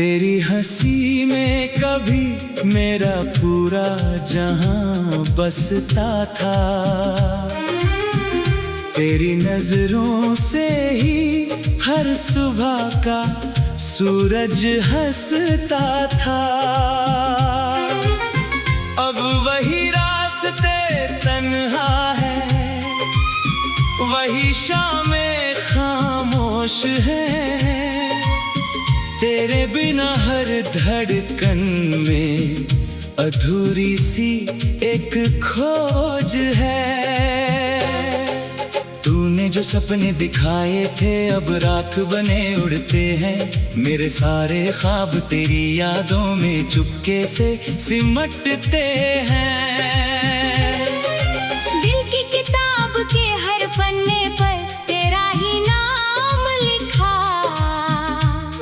तेरी हंसी में कभी मेरा पूरा जहां बसता था। तेरी नजरों से ही हर सुबह का सूरज हंसता था। अब वही रास्ते तन्हा है, वही शामें खामोश है। तेरे बिना हर धड़कन में अधूरी सी एक खोज है। तूने जो सपने दिखाए थे अब राख बने उड़ते हैं। मेरे सारे ख्वाब तेरी यादों में चुपके से सिमटते हैं। दिल की किताब के हर पन्ने पर तेरा ही नाम लिखा,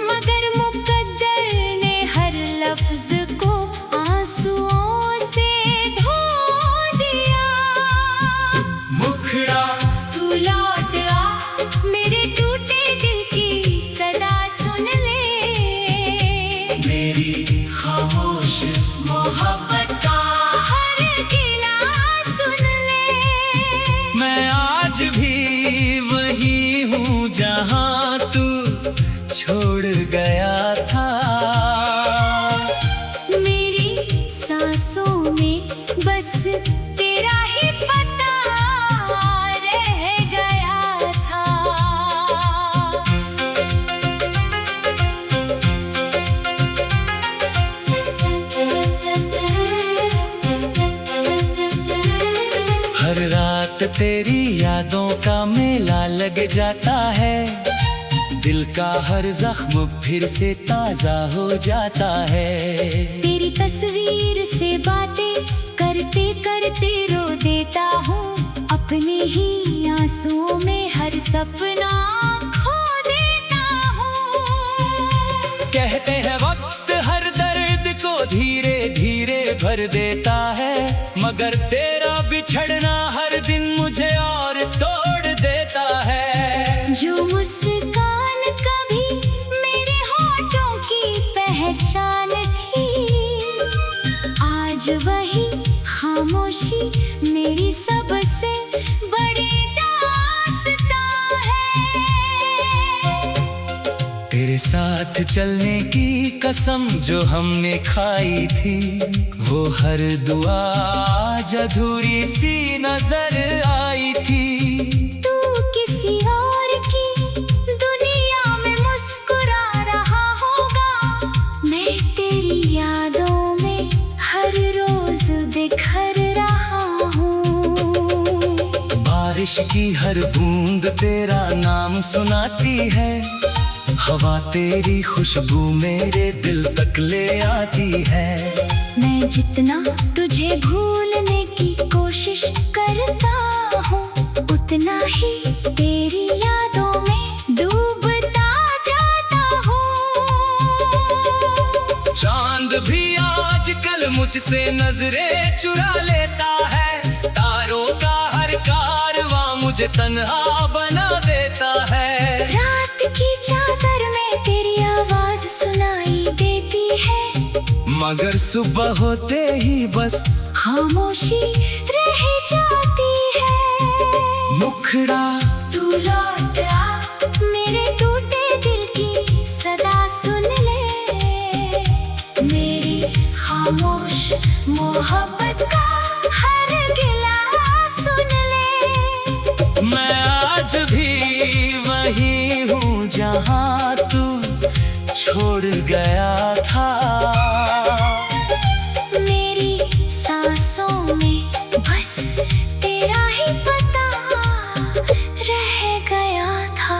मगर मुकद्दर ने हर लफ्ज को आंसुओं से धो दिया। मुखड़ा तू लौट आ, मेरे टूटे दिल की सदा सुन ले। मेरी खामोश मोहब्बत का हर गिला सुन ले। मैं आज भी वही हूँ जहाँ तू छोड़ गया था। मेरी सांसों में बस तेरा ही पता रह गया था। हर रात तेरी यादों का मेला लग जाता है। दिल का हर जख्म फिर से ताजा हो जाता है। तेरी तस्वीर से बातें करते करते रो देता हूँ। अपने ही आंसुओं में हर सपना खो देता हूँ। कहते हैं वक्त हर दर्द को धीरे धीरे भर देता है, मगर तेरा बिछड़ना हर दिन मुझे और तोड़ देता है। जो मुस्कान कभी मेरे होठों की पहचान थी, आज वही खामोशी मेरी सबसे बड़ी दास्तां है। तेरे साथ चलने की कसम जो हमने खाई थी, वो हर दुआ आज अधूरी सी नजर आई थी। तू किसी और की दुनिया में मुस्कुरा रहा होगा, मैं तेरी यादों में हर रोज बिखर रहा हूँ। बारिश की हर बूंद तेरा नाम सुनाती है। हवा तेरी खुशबू मेरे दिल तक ले आती है। मैं जितना तुझे भूलने की कोशिश करता हूँ, उतना ही तेरी यादों में डूबता जाता हूँ। चांद भी आजकल मुझसे नजरें चुरा लेता है। तारों का हर कारवां मुझे तन्हा बना देता है। रात की चादर में तेरी आवाज सुनाई देती है, मगर सुबह होते ही बस खामोशी रह जाती है। मुखड़ा तू लौट आ, मेरे टूटे दिल की सदा सुन ले। मेरी खामोश मोहब्बत का हर गिला सुन ले। मैं आज भी वही हूँ जहाँ तू छोड़ गया था। मेरी सांसों में बस तेरा ही पता रह गया था।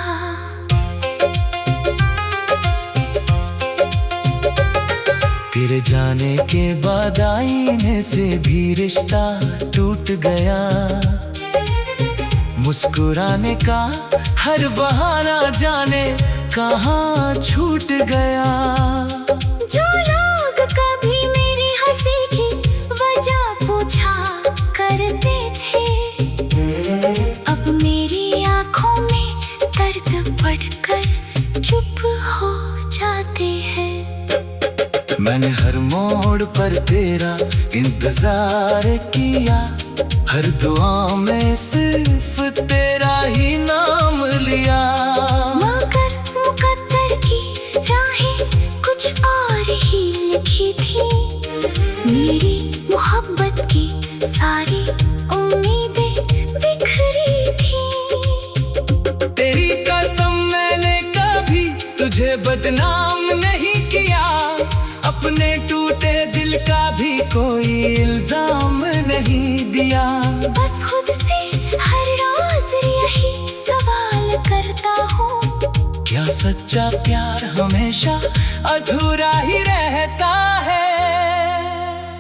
तेरे जाने के बाद आईने से भी रिश्ता टूट गया। मुस्कुराने का हर बहाना जाने कहाँ छूट गया। जो लोग कभी मेरी हंसी की वजह पूछा करते थे, अब मेरी आंखों में दर्द पड़कर चुप हो जाते हैं। मैंने हर मोड़ पर तेरा इंतजार किया, हर दुआ में सिर्फ तेरा ही नाम लिया। मगर मुकद्दर की राहें कुछ और ही लिखी थी, मेरी मोहब्बत की सारी उम्मीदें बिखरी थी। तेरी कसम मैंने कभी तुझे बदनाम नहीं किया, अपने टूटे दिल का भी कोई इल्जाम नहीं दिया। बस खुद से हर रोज यही सवाल करता हूँ, क्या सच्चा प्यार हमेशा अधूरा ही रहता है?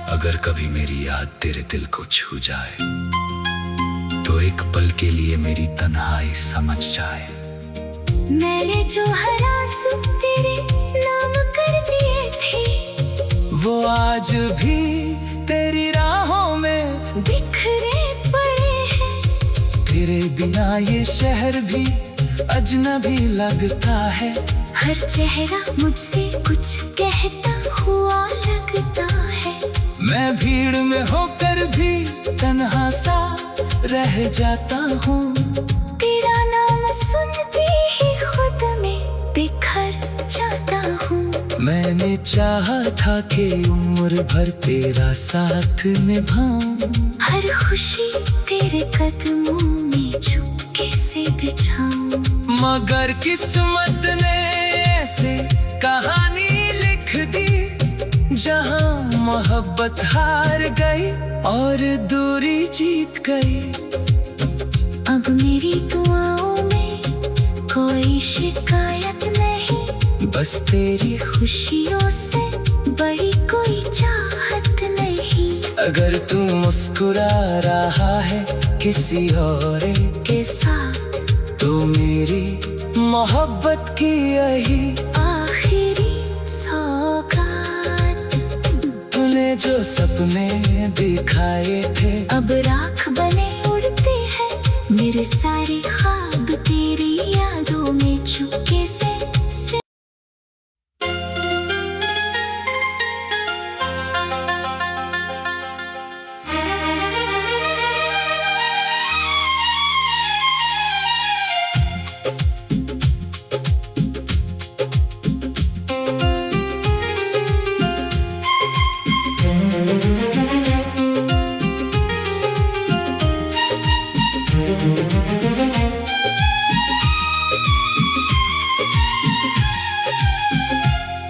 अगर कभी मेरी याद तेरे दिल को छू जाए, तो एक पल के लिए मेरी तन्हाई समझ जाए। मैंने जो हर आंसू तेरे नाम कर दिए थे, वो आज भी तेरी राहों में बिखरे पड़े हैं। तेरे बिना ये शहर भी अजनबी लगता है। हर चेहरा मुझसे कुछ कहता हुआ लगता है। मैं भीड़ में होकर भी तन्हा सा रह जाता हूँ। तेरा नाम सुनते ही खुद में बिखर जाता हूँ। मैंने चाहा था कि उम्र भर तेरा साथ निभाऊं, हर खुशी तेरे कदमों में चुपके से बिछाऊं। मगर किस्मत ने ऐसे कहानी लिख दी, जहां मोहब्बत हार गई और दूरी जीत गई। अब मेरी दुआओं में कोई शिकायत नहीं, बस तेरी खुशियों से बड़ी कोई चाहत नहीं। अगर तू मुस्कुरा रहा है किसी और के साथ, तो मेरी मोहब्बत की यही आखिरी सौगात। तूने जो सपने दिखाए थे, अब राख बने उड़ते हैं। मेरे सारे ख्वाब तेरी यादों में चुपके से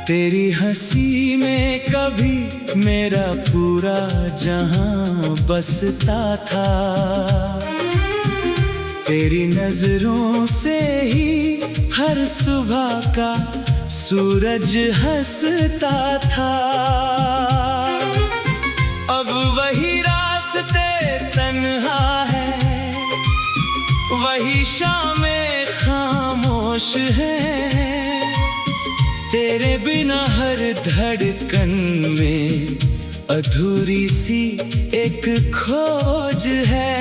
तेरी हंसी में कभी मेरा पूरा जहां बसता था। तेरी नजरों से ही हर सुबह का सूरज हंसता था। अब वही रास्ते तन्हा है, वही शामें खामोश है। तेरे बिना हर धड़कन में अधूरी सी एक खोज है।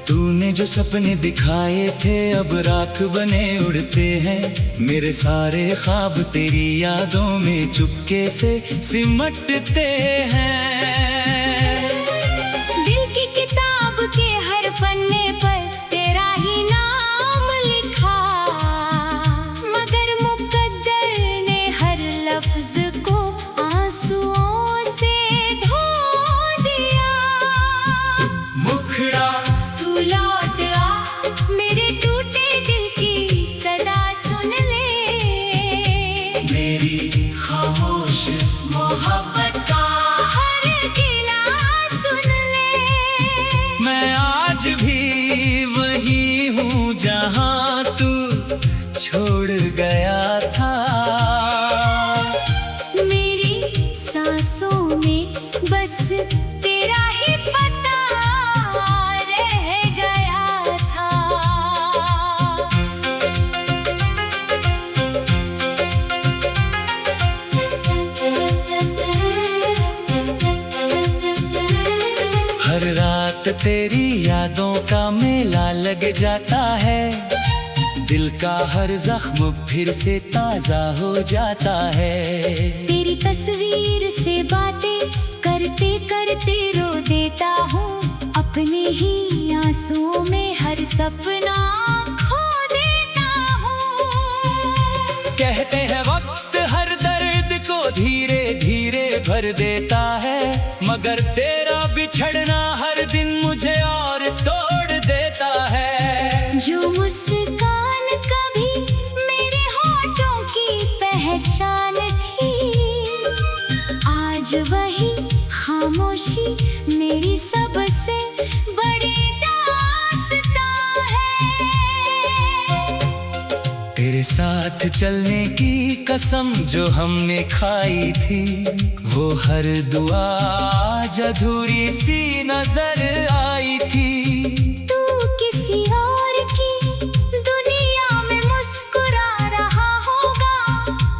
तूने जो सपने दिखाए थे, अब राख बने उड़ते हैं। मेरे सारे ख्वाब तेरी यादों में चुपके से सिमटते हैं। दिल की किताब के हर पन्ने पर तेरा ही नाम लिखा, मगर मुकद्दर ने हर लफ्ज को आंसुओं से धो दिया। मुखड़ा तू लौट आ, मेरे टूटे दिल की सदा सुन ले। मेरी खामोश मोहब्बत का हर गिला सुन ले। मैं आज भी वही हूँ जहाँ तू छोड़ गया था। मेरी सांसों में बस तेरा ही पता रह गया था। हर रात तेरी यादों का मेला लग जाता है। दिल का हर जख्म फिर से ताजा हो जाता है। तेरी तस्वीर से बातें करते करते रो देता हूँ, अपने ही आंसुओं में हर सपना खो देता हूँ। कहते हैं वक्त हर दर्द को धीरे धीरे भर देता है, मगर तेरा बिछड़ना हर दिन मुझे और तोड़ देता है। जो मुस्कान कभी मेरे होठों की पहचान थी, आज वही खामोशी मेरी सबसे बड़ी दास्तां है। तेरे साथ चलने की कसम जो हमने खाई थी, वो हर दुआ आज अधूरी सी नजर आई थी। तू किसी और की दुनिया में मुस्कुरा रहा होगा,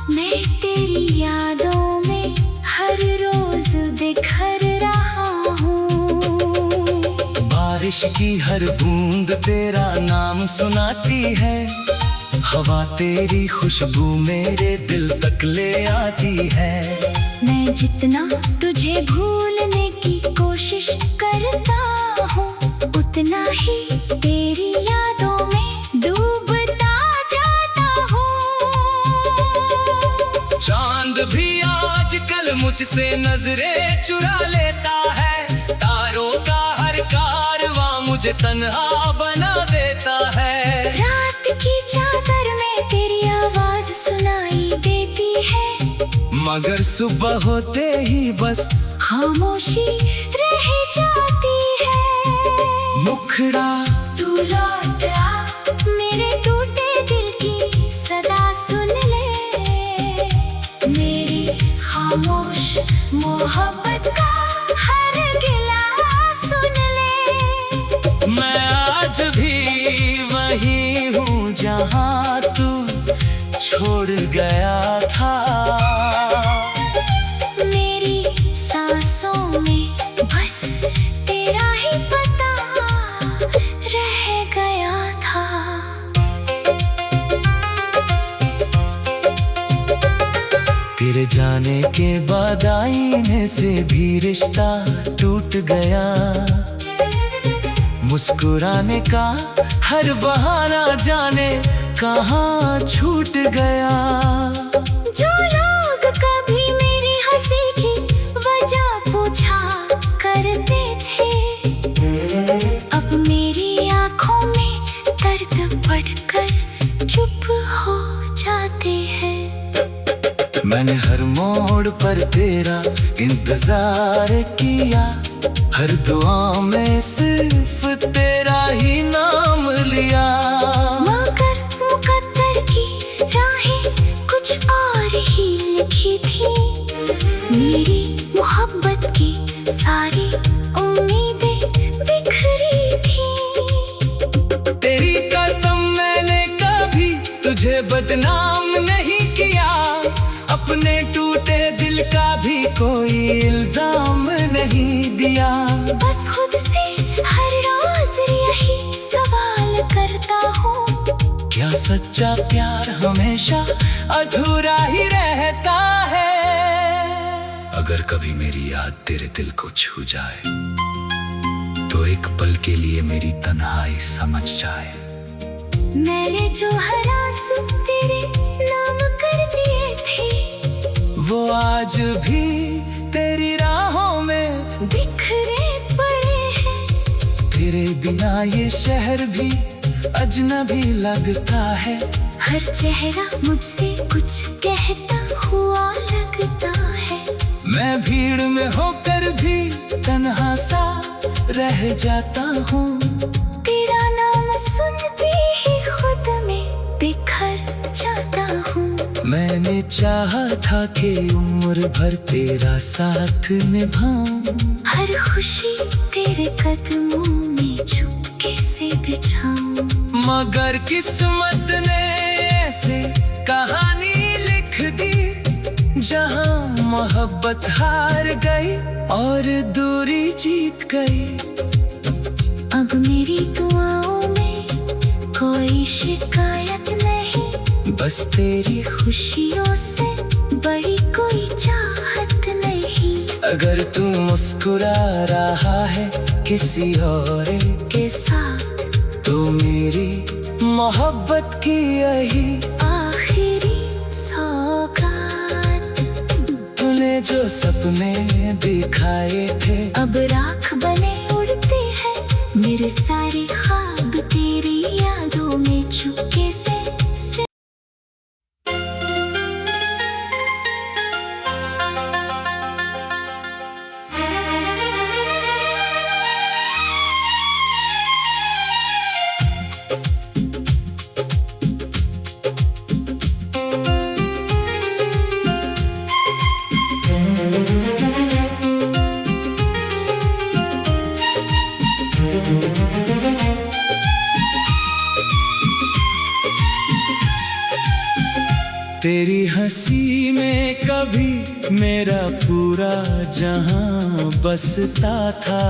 मैं तेरी यादों में हर रोज बिखर रहा हूँ। बारिश की हर बूंद तेरा नाम सुनाती है, हवा तेरी खुशबू मेरे दिल तक ले आती है। मैं जितना तुझे भूलने की कोशिश करता हूँ, उतना ही तेरी यादों में डूबता जाता हूँ। चांद भी आजकल मुझसे नजरें चुरा लेता है, तारों का हर कारवां मुझे तन्हा बना देता है। रात की चादर में तेरी आवाज सुनाई देती है, मगर सुबह होते ही बस खामोशी रह जाती है। मुखड़ा तू लौट आ, मेरे टूटे दिल की सदा सुन ले, मेरी खामोश मोहब्बत का हर गिला सुन ले। मैं आज भी वही हूँ जहाँ तू छोड़ गया था। मेरी सांसों में बस तेरा ही पता रह गया था। तेरे जाने के बाद आईने से भी रिश्ता टूट गया, मुस्कुराने का हर बहाना जाने कहाँ छूट गया। जो लोग कभी मेरी हंसी की वजह पूछा करते थे, अब मेरी आंखों में दर्द पड़कर चुप हो जाते हैं। मैंने हर मोड़ पर तेरा इंतजार किया, हर दुआ में सिर्फ तेरा ही नाम लिया। मगर मुकद्दर की राहें कुछ और ही लिखी थी, मेरी मोहब्बत की सारी उम्मीदें बिखरी थी। तेरी कसम मैंने कभी तुझे बदनाम नहीं किया, अपने टूटे दिल का भी कोई इल्जाम नहीं दिया। बस खुद से हर रोज यही सवाल करता हूँ, क्या सच्चा प्यार हमेशा अधूरा ही रहता है? अगर कभी मेरी याद तेरे दिल को छू जाए, तो एक पल के लिए मेरी तन्हाई समझ जाए। मैंने जो हर आंसू तेरे नाम कर दिए थे, वो आज भी तेरी राहों में बिखरे पड़े हैं। तेरे बिना ये शहर भी अजनबी लगता है, हर चेहरा मुझसे कुछ कहता हुआ लगता है। मैं भीड़ में होकर भी तन्हा सा रह जाता हूँ। तेरा नाम सुनते ही खुद में बिखर जाता हूँ। मैंने चाहा था कि उम्र भर तेरा साथ निभाऊं, हर खुशी तेरे कदमों में चुपके से बिछाऊं। मगर किस्मत ने ऐसे कहानी लिख दी, जहां मोहब्बत हार गई और दूरी जीत गई। अब मेरी दुआओं में कोई शिकायत नहीं, बस तेरी खुशियों से बड़ी कोई चाहत नहीं। अगर तू मुस्कुरा रहा है किसी और के साथ तो मेरी मोहब्बत की यही आखिरी सौगात। तूने जो सपने दिखाए थे अब राख बने उड़ते हैं, मेरे सारे ख्वाब तेरी यादों में चुपके से। तेरी हंसी में कभी मेरा पूरा जहां बसता था,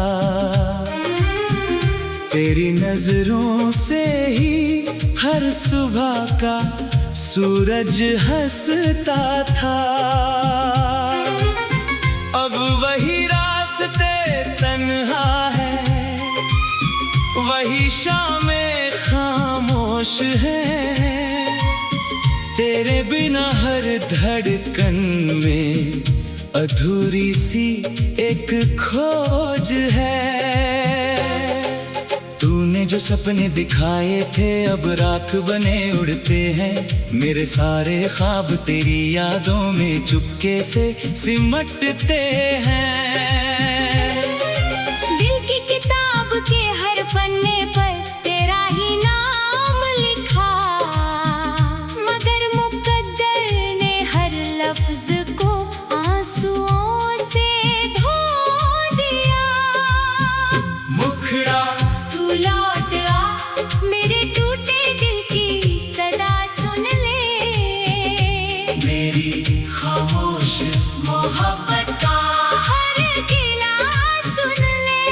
तेरी नजरों से ही हर सुबह का सूरज हंसता था। अब वही रास्ते तन्हा है, वही शामें खामोश है, तेरे बिना हर धड़कन में अधूरी सी एक खोज है। तूने जो सपने दिखाए थे अब राख बने उड़ते हैं, मेरे सारे ख्वाब तेरी यादों में चुपके से सिमटते हैं। दिल की किताब के हर पन्ने पर तेरा ही नाम लिखा, मगर मुकद्दर ने हर लफ्ज को आंसुओं से धो दिया। मुखड़ा तू लौट आ, मेरे टूटे दिल की सदा सुन ले, मेरी खामोश मोहब्बत का हर गिला सुन ले।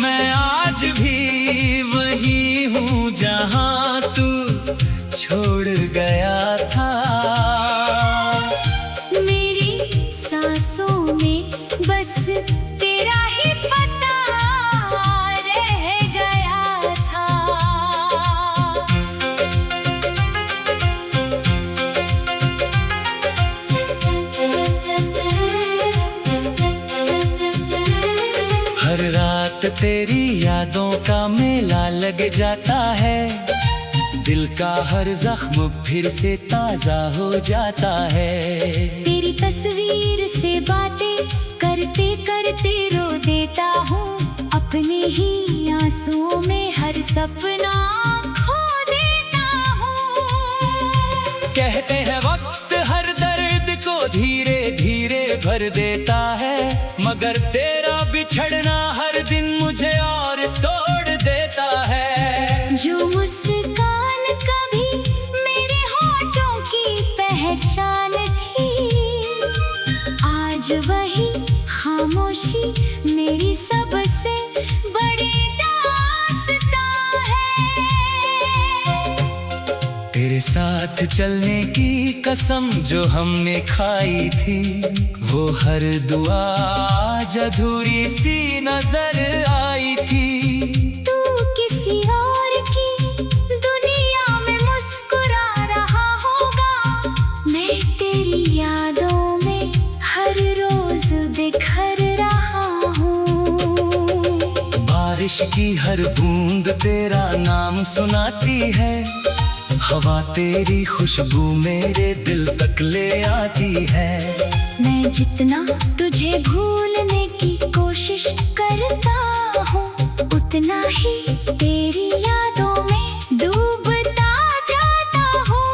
मैं आज भी वही हूँ जहाँ तू छोड़ गया था। मेरी सांसों में बस तेरा ही पता रह गया था। हर रात तेरी यादों का मेला लग जाता है, दिल का हर जख्म फिर से ताजा हो जाता है। तेरी तस्वीर से बातें करते करते रो देता हूँ, अपने ही आंसुओं में हर सपना खो देता हूँ। कहते हैं वक्त हर दर्द को धीरे धीरे भर देता है, मगर तेरा बिछड़ना हर दिन मुझे और तोड़ देता है। जो मुस्कान कभी मेरे होठों की पहचान थी, आज वही खामोशी मेरी सबसे बड़ी दास्तां है। तेरे साथ चलने की कसम जो हमने खाई थी, वो हर दुआ आज अधूरी सी नजर आई थी। तू किसी और की दुनिया में मुस्कुरा रहा होगा, मैं तेरी यादों में हर रोज बिखर रहा हूँ। बारिश की हर बूंद तेरा नाम सुनाती है, हवा तेरी खुशबू मेरे दिल तक ले आती है। मैं जितना तुझे भूलने की कोशिश करता हूँ, उतना ही तेरी यादों में डूबता जाता हूँ।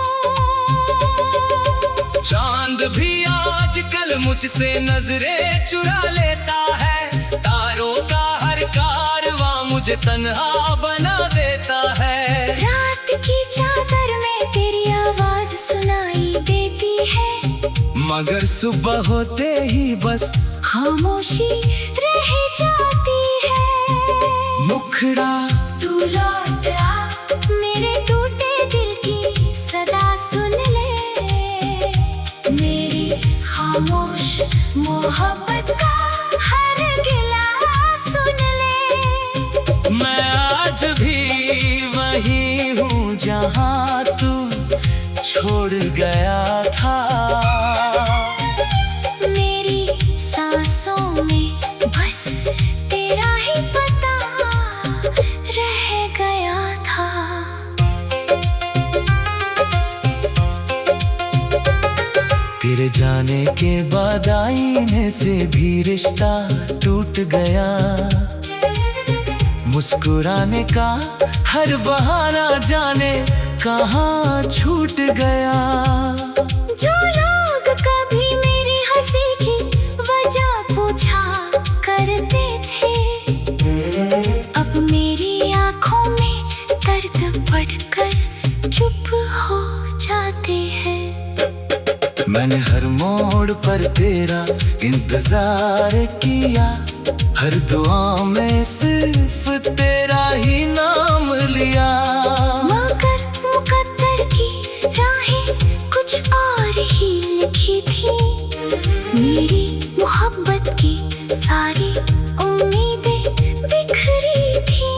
चांद भी आजकल मुझसे नजरें चुरा लेता है, तारों का हर कारवां मुझे तन्हा बना देता है। रात की चादर में तेरी आवाज सुनाई देती है, मगर सुबह होते ही बस खामोशी रह जाती है। मुखड़ा तू लौट आ, मेरे मोहब्बत का हर गिला सुन ले। मैं आज भी वही हूँ जहाँ तू छोड़ गया था। मेरी सांसों में बस तेरा ही पता रह गया था। तेरे जाने के बाद आईने से भी रिश्ता टूट गया। मुस्कुराने का हर बहाना जाने कहाँ छूट गया। जो लोग कभी मेरी हंसी की वजह पूछा करते थे, अब मेरी आंखों में दर्द पड़कर चुप हो जाते हैं। मैंने हर मोड़ पर तेरा इंतजार किया, हर दुआ में सिर्फ तेरा ही नाम लिया। मगर मुकद्दर की राहें कुछ और ही लिखी थी। मेरी मोहब्बत की सारी उम्मीदें बिखरी थी।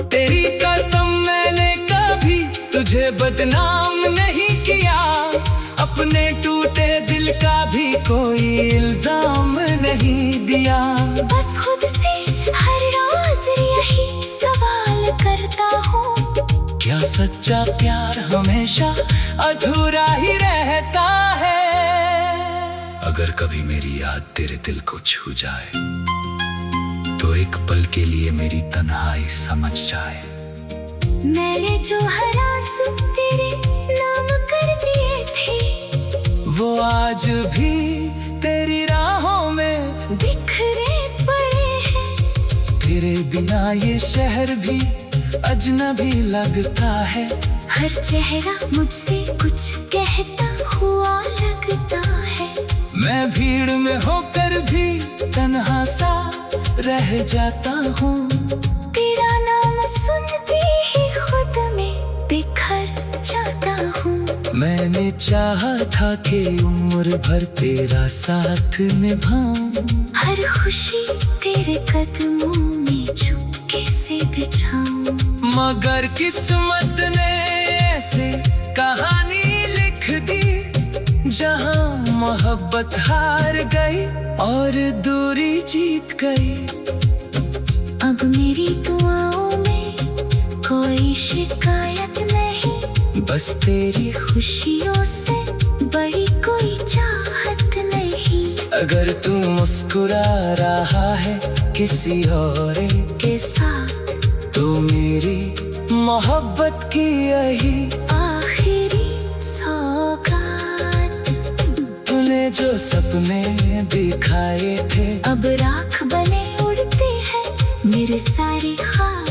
तेरी कसम मैंने कभी तुझे बदनाम नहीं किया, अपने टूटे दिल का भी कोई इल्जाम नहीं दिया। बस खुद से हर रोज यही सवाल करता हूँ, क्या सच्चा प्यार हमेशा अधूरा ही रहता है? अगर कभी मेरी याद तेरे दिल को छू जाए, तो एक पल के लिए मेरी तन्हाई समझ जाए। मैंने जो हर आंसू तेरे नाम कर दिए थे, वो आज भी तेरी राहों में बिखरे पड़े हैं। तेरे बिना ये शहर भी अजनबी लगता है। हर चेहरा मुझसे कुछ कहता हुआ लगता है। मैं भीड़ में होकर भी तन्हा सा रह जाता हूँ। तेरा नाम सुनते ही खुद में बिखर जाता हूँ। मैंने चाहा था कि उम्र भर तेरा साथ निभाऊं, हर खुशी तेरे कदमों में चुपके से बिछाऊं। मगर किस्मत ने ऐसे कहानी लिख दी, जहां मोहब्बत हार गई और दूरी जीत गई। अब मेरी दुआओं में कोई शिकायत नहीं, बस तेरी खुशियों से बड़ी कोई चाहत नहीं। अगर तू मुस्कुरा रहा है किसी और के साथ, तो मेरी मोहब्बत की यही आखिरी सौगात। तूने जो सपने दिखाए थे, अब राख बने उड़ते हैं मेरे सारे ख्वाब।